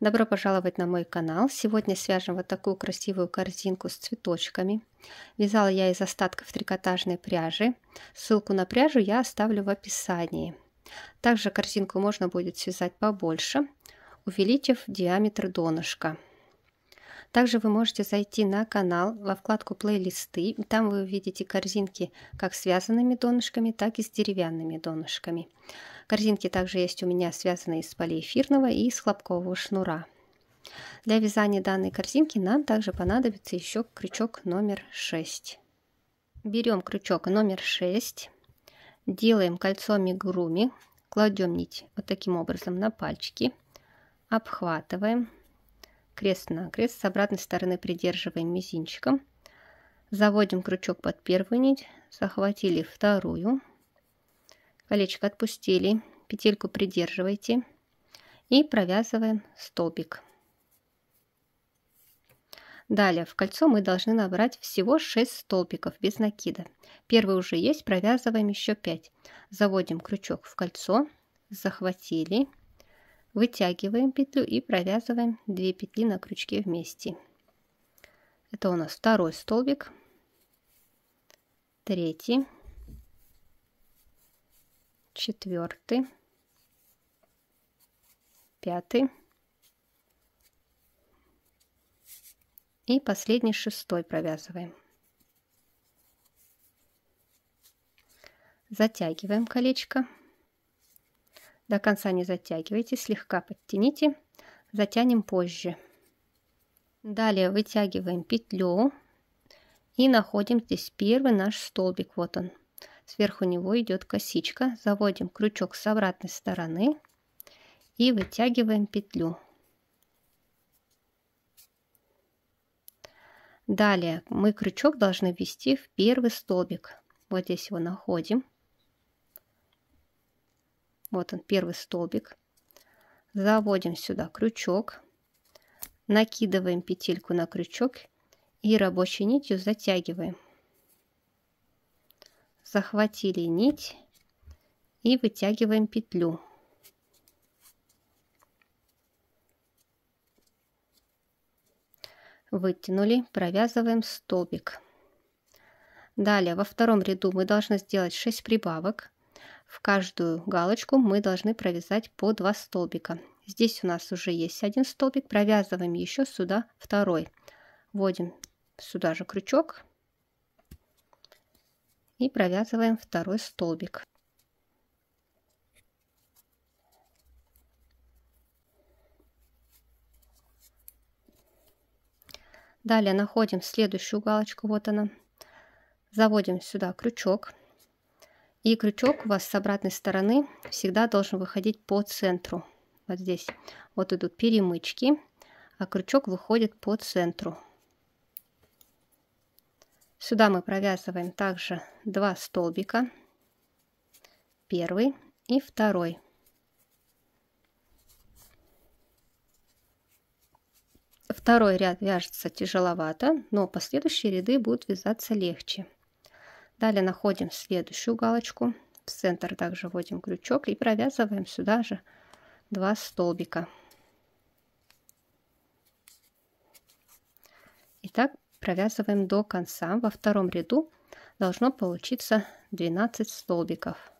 Добро пожаловать на мой канал. Сегодня свяжем вот такую красивую корзинку с цветочками. Вязала я из остатков трикотажной пряжи. Ссылку на пряжу я оставлю в описании. Также корзинку можно будет связать побольше, увеличив диаметр донышка. Также вы можете зайти на канал во вкладку плейлисты. Там вы увидите корзинки как с связанными донышками, так и с деревянными донышками. Корзинки также есть у меня связанные из полиэфирного и из хлопкового шнура. Для вязания данной корзинки нам также понадобится еще крючок номер 6. Берем крючок номер 6, делаем кольцо амигуруми, кладем нить вот таким образом на пальчики, обхватываем, крест-накрест, с обратной стороны придерживаем мизинчиком, заводим крючок под первую нить, захватили вторую, колечко отпустили, петельку придерживайте и провязываем столбик. Далее в кольцо мы должны набрать всего 6 столбиков без накида. Первый уже есть, провязываем еще 5. Заводим крючок в кольцо, захватили, вытягиваем петлю и провязываем 2 петли на крючке вместе. Это у нас второй столбик, третий, четвертый, пятый и последний шестой провязываем. Затягиваем колечко. До конца не затягивайте, слегка подтяните, затянем позже. Далее вытягиваем петлю и находим здесь первый наш столбик. Вот он. Сверху него идет косичка. Заводим крючок с обратной стороны и вытягиваем петлю. Далее мы крючок должны ввести в первый столбик. Вот здесь его находим. Вот он, первый столбик. Заводим сюда крючок, накидываем петельку на крючок и рабочей нитью затягиваем. Захватили нить и вытягиваем петлю. Вытянули, провязываем столбик. Далее во втором ряду мы должны сделать 6 прибавок. В каждую галочку мы должны провязать по 2 столбика. Здесь у нас уже есть один столбик, провязываем еще сюда второй. Вводим сюда же крючок и провязываем второй столбик. Далее находим следующую галочку, вот она. Заводим сюда крючок. И крючок у вас с обратной стороны всегда должен выходить по центру. Вот здесь вот идут перемычки, а крючок выходит по центру. Сюда мы провязываем также 2 столбика. Первый и второй. Второй ряд вяжется тяжеловато, но последующие ряды будут вязаться легче. Далее находим следующую галочку. В центр также вводим крючок и провязываем сюда же 2 столбика. Итак, провязываем до конца. Во втором ряду должно получиться 12 столбиков.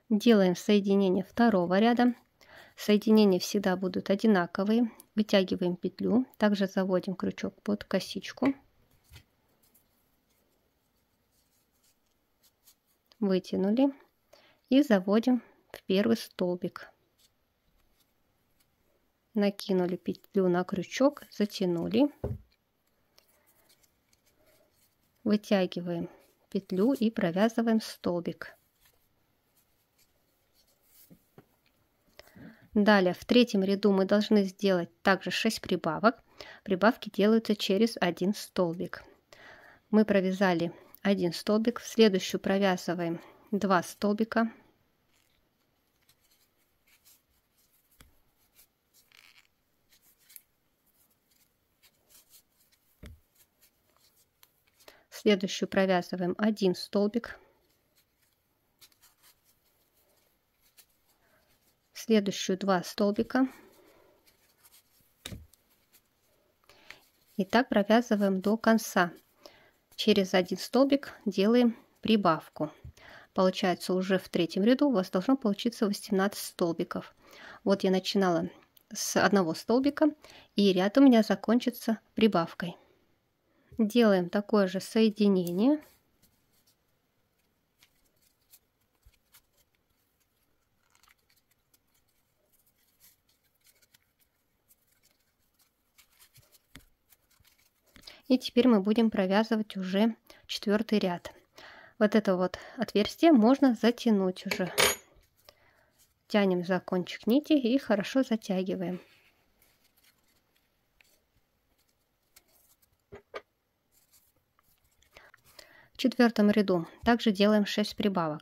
Делаем соединение второго ряда. Соединения всегда будут одинаковые. Вытягиваем петлю. Также заводим крючок под косичку. Вытянули и заводим в первый столбик. Накинули петлю на крючок, затянули. Вытягиваем петлю и провязываем столбик. Далее в третьем ряду мы должны сделать также 6 прибавок. Прибавки делаются через один столбик. Мы провязали один столбик, в следующую провязываем 2 столбика. В следующую провязываем 1 столбик. В следующую 2 столбика. И так провязываем до конца. Через один столбик делаем прибавку. Получается, уже в третьем ряду у вас должно получиться 18 столбиков. Вот я начинала с одного столбика, и ряд у меня закончится прибавкой. Делаем такое же соединение. И теперь мы будем провязывать уже 4-й ряд. Вот это вот отверстие можно затянуть уже. Тянем за кончик нити и хорошо затягиваем. В 4-м ряду также делаем 6 прибавок.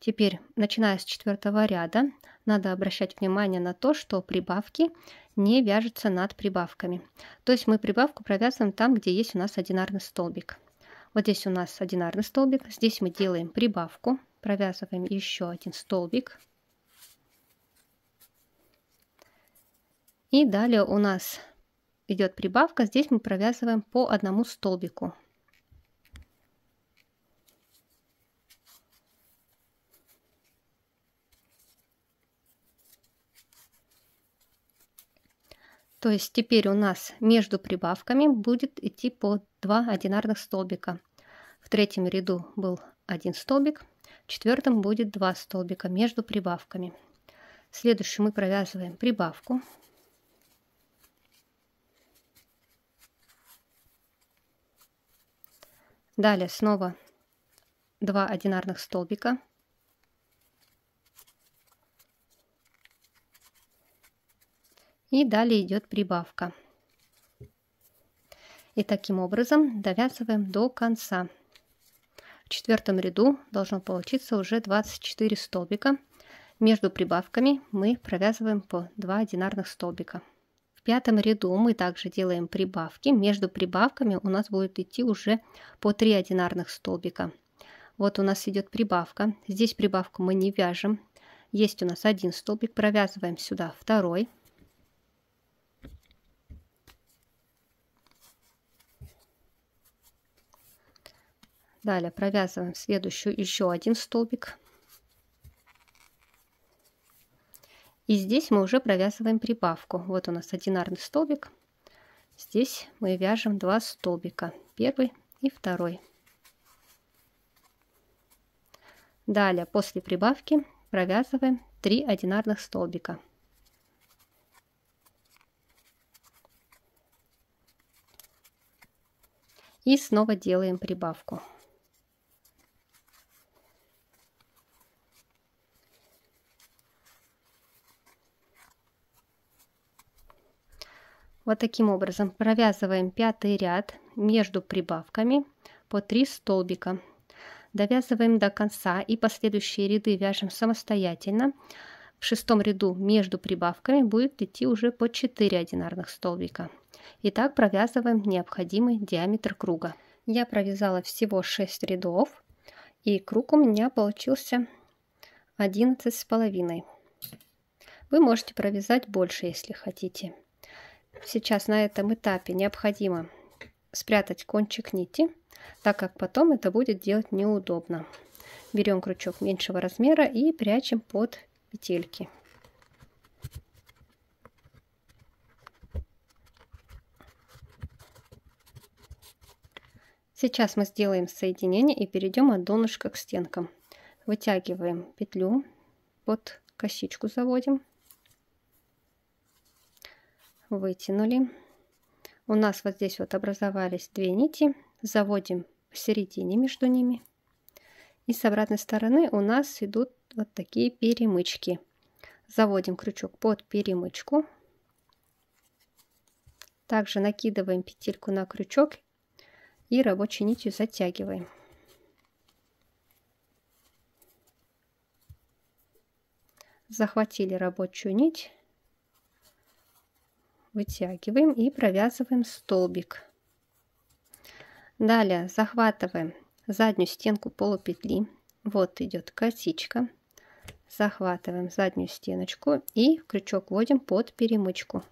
Теперь, начиная с 4-го ряда, надо обращать внимание на то, что прибавки не вяжутся над прибавками. То есть мы прибавку провязываем там, где есть у нас одинарный столбик. Вот здесь у нас одинарный столбик, здесь мы делаем прибавку, провязываем еще один столбик. И далее у нас идет прибавка, здесь мы провязываем по одному столбику. То есть теперь у нас между прибавками будет идти по 2 одинарных столбика. В 3-м ряду был 1 столбик, в 4-м будет 2 столбика между прибавками. Следующую мы провязываем прибавку. Далее снова 2 одинарных столбика. И далее идет прибавка. И таким образом довязываем до конца. В 4-м ряду должно получиться уже 24 столбика. Между прибавками мы провязываем по 2 одинарных столбика. В 5-м ряду мы также делаем прибавки. Между прибавками у нас будет идти уже по 3 одинарных столбика. Вот у нас идет прибавка. Здесь прибавку мы не вяжем. Есть у нас 1 столбик, провязываем сюда 2-й. Далее провязываем следующую еще 1 столбик. И здесь мы уже провязываем прибавку. Вот у нас одинарный столбик. Здесь мы вяжем 2 столбика. 1 и 2. Далее после прибавки провязываем 3 одинарных столбика. И снова делаем прибавку. Вот таким образом провязываем 5-й ряд между прибавками по 3 столбика. Довязываем до конца и последующие ряды вяжем самостоятельно. В 6-м ряду между прибавками будет идти уже по 4 одинарных столбика. И так провязываем необходимый диаметр круга. Я провязала всего 6 рядов, и круг у меня получился 11,5. Вы можете провязать больше, если хотите. Сейчас на этом этапе необходимо спрятать кончик нити, так как потом это будет делать неудобно. Берем крючок меньшего размера и прячем под петельки. Сейчас мы сделаем соединение и перейдем от донышка к стенкам. Вытягиваем петлю, под косичку заводим. Вытянули. У нас вот здесь вот образовались 2 нити. Заводим посередине между ними. И с обратной стороны у нас идут вот такие перемычки. Заводим крючок под перемычку. Также накидываем петельку на крючок и рабочей нитью затягиваем. Захватили рабочую нить. Вытягиваем и провязываем столбик. Далее захватываем заднюю стенку полупетли. Вот идет косичка. Захватываем заднюю стеночку и в крючок вводим под перемычку.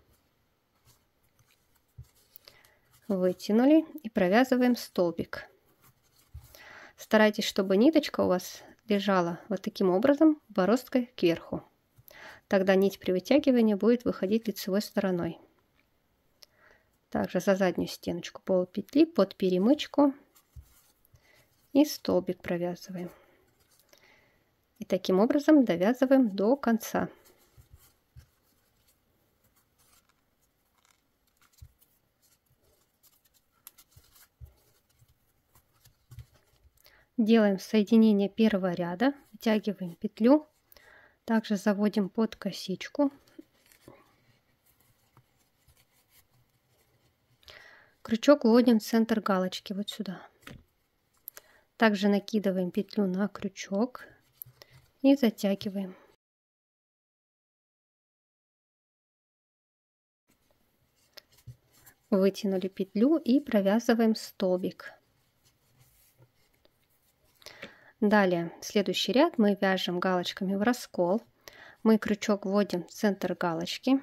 Вытянули и провязываем столбик. Старайтесь, чтобы ниточка у вас лежала вот таким образом, бороздкой кверху. Тогда нить при вытягивании будет выходить лицевой стороной. Также за заднюю стеночку полупетли под перемычку и столбик провязываем. И таким образом довязываем до конца. Делаем соединение первого ряда, вытягиваем петлю, также заводим под косичку. Крючок вводим в центр галочки, вот сюда. Также накидываем петлю на крючок и затягиваем. Вытянули петлю и провязываем столбик. Далее, следующий ряд мы вяжем галочками в раскол. Мы крючок вводим в центр галочки.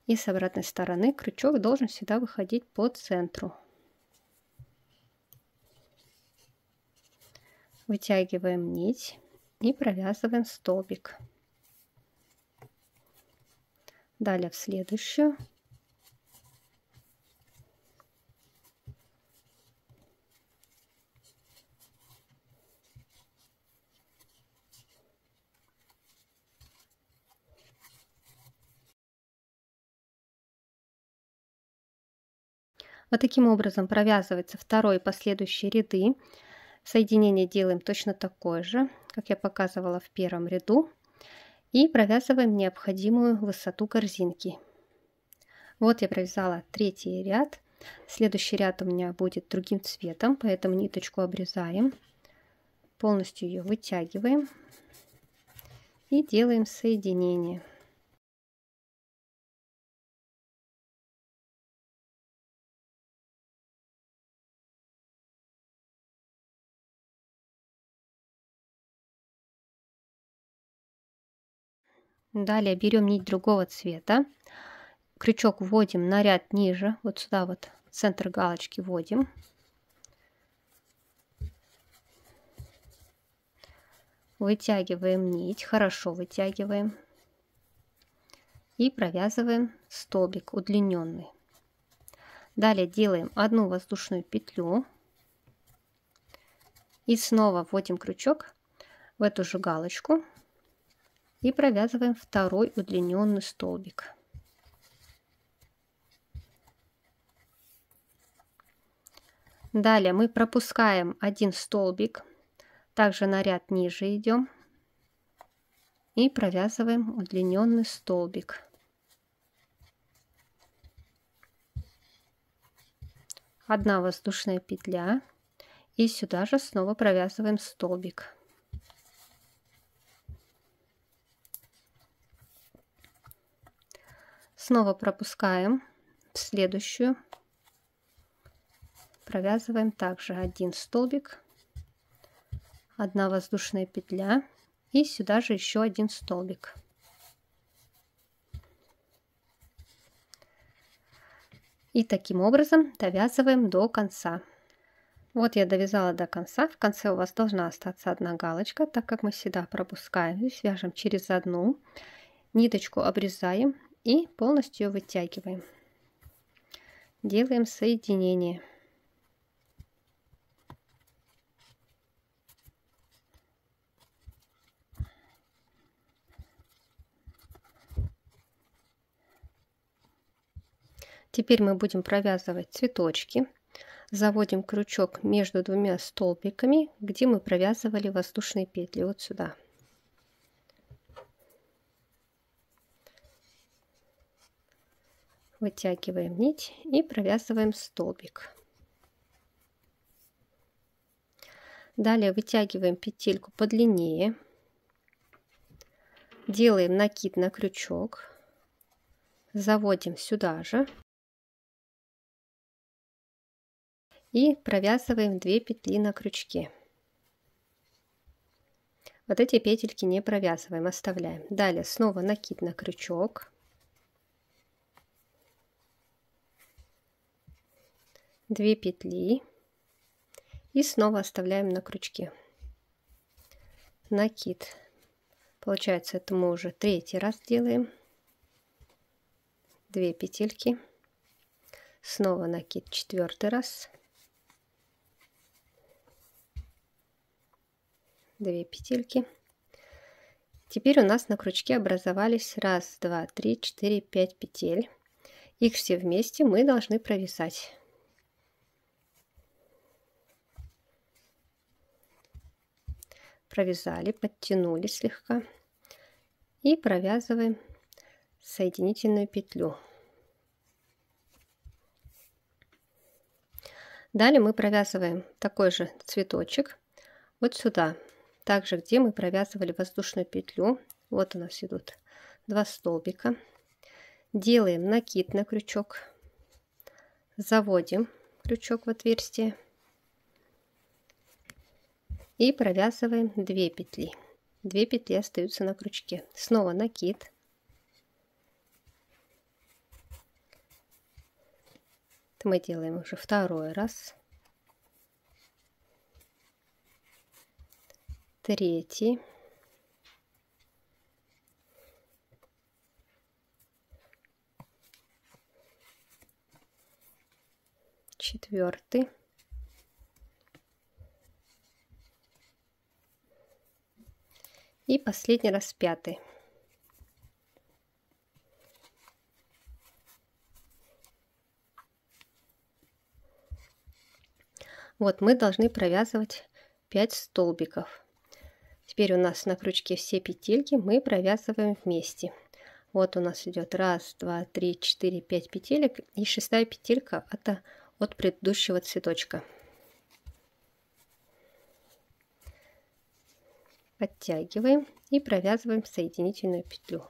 И с обратной стороны крючок должен всегда выходить по центру. Вытягиваем нить и провязываем столбик. Далее в следующую. Вот таким образом провязывается второй и последующие ряды. Соединение делаем точно такое же, как я показывала в первом ряду. И провязываем необходимую высоту корзинки. Вот я провязала третий ряд. Следующий ряд у меня будет другим цветом, поэтому ниточку обрезаем. Полностью ее вытягиваем. И делаем соединение. Далее берем нить другого цвета, крючок вводим на ряд ниже, вот сюда вот в центр галочки вводим. Вытягиваем нить, хорошо вытягиваем. И провязываем столбик удлиненный. Далее делаем одну воздушную петлю. И снова вводим крючок в эту же галочку. И провязываем второй удлиненный столбик. Далее мы пропускаем один столбик, также на ряд ниже идем и провязываем удлиненный столбик. Одна воздушная петля и сюда же снова провязываем столбик. Снова пропускаем в следующую, провязываем также один столбик, одна воздушная петля и сюда же еще один столбик. И таким образом довязываем до конца. Вот я довязала до конца. В конце у вас должна остаться одна галочка, так как мы всегда пропускаем. Здесь вяжем через одну, ниточку обрезаем и полностью вытягиваем. Делаем соединение. Теперь мы будем провязывать цветочки. Заводим крючок между двумя столбиками, где мы провязывали воздушные петли, вот сюда. Вытягиваем нить и провязываем столбик. Далее вытягиваем петельку подлиннее. Делаем накид на крючок. Заводим сюда же. И провязываем 2 петли на крючке. Вот эти петельки не провязываем, оставляем. Далее снова накид на крючок. 2 петли и снова оставляем на крючке. Накид. Получается, это мы уже 3-й раз делаем. 2 петельки. Снова накид 4-й раз. 2 петельки. Теперь у нас на крючке образовались 1, 2, 3, 4, 5 петель. Их все вместе мы должны провязать. Провязали, подтянули слегка и провязываем соединительную петлю. Далее мы провязываем такой же цветочек вот сюда, также где мы провязывали воздушную петлю. Вот у нас идут 2 столбика. Делаем накид на крючок, заводим крючок в отверстие и провязываем 2 петли. 2 петли остаются на крючке. Снова накид. Это мы делаем уже 2-й раз. 3-й. 4-й. И последний раз 5-й. Вот мы должны провязывать 5 столбиков. Теперь у нас на крючке все петельки мы провязываем вместе. Вот у нас идет 1, 2, 3, 4, 5 петелек. И 6-я петелька это от предыдущего цветочка. Подтягиваем и провязываем соединительную петлю.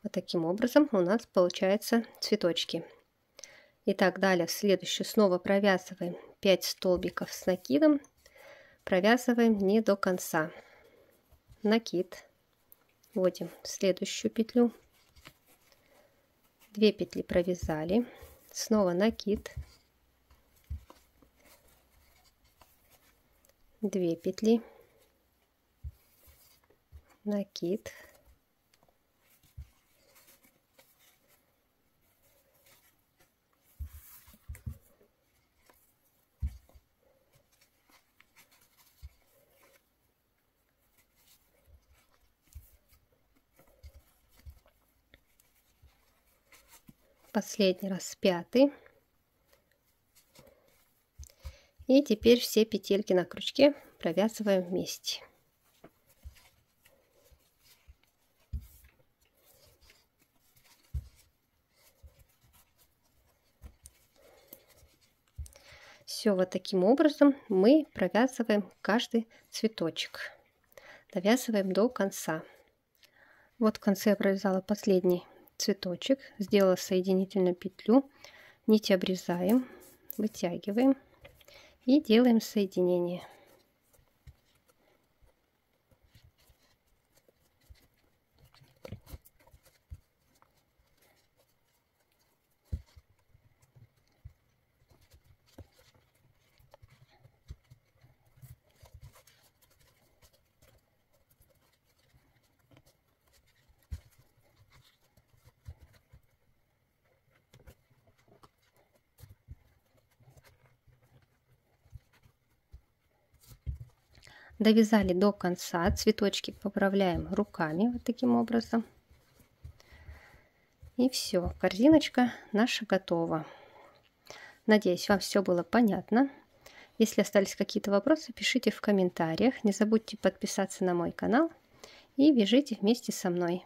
Вот таким образом у нас получаются цветочки. Итак, далее в следующую снова провязываем 5 столбиков с накидом. Провязываем не до конца. Накид. Вводим в следующую петлю. 2 петли провязали. Снова накид. 2 петли, накид, последний раз 5-й. И теперь все петельки на крючке провязываем вместе. Все вот таким образом мы провязываем каждый цветочек. Довязываем до конца. Вот в конце я провязала последний цветочек, сделала соединительную петлю, нить обрезаем, вытягиваем и делаем соединение. Довязали до конца, цветочки поправляем руками вот таким образом. И все, корзиночка наша готова. Надеюсь, вам все было понятно. Если остались какие-то вопросы, пишите в комментариях. Не забудьте подписаться на мой канал и вяжите вместе со мной.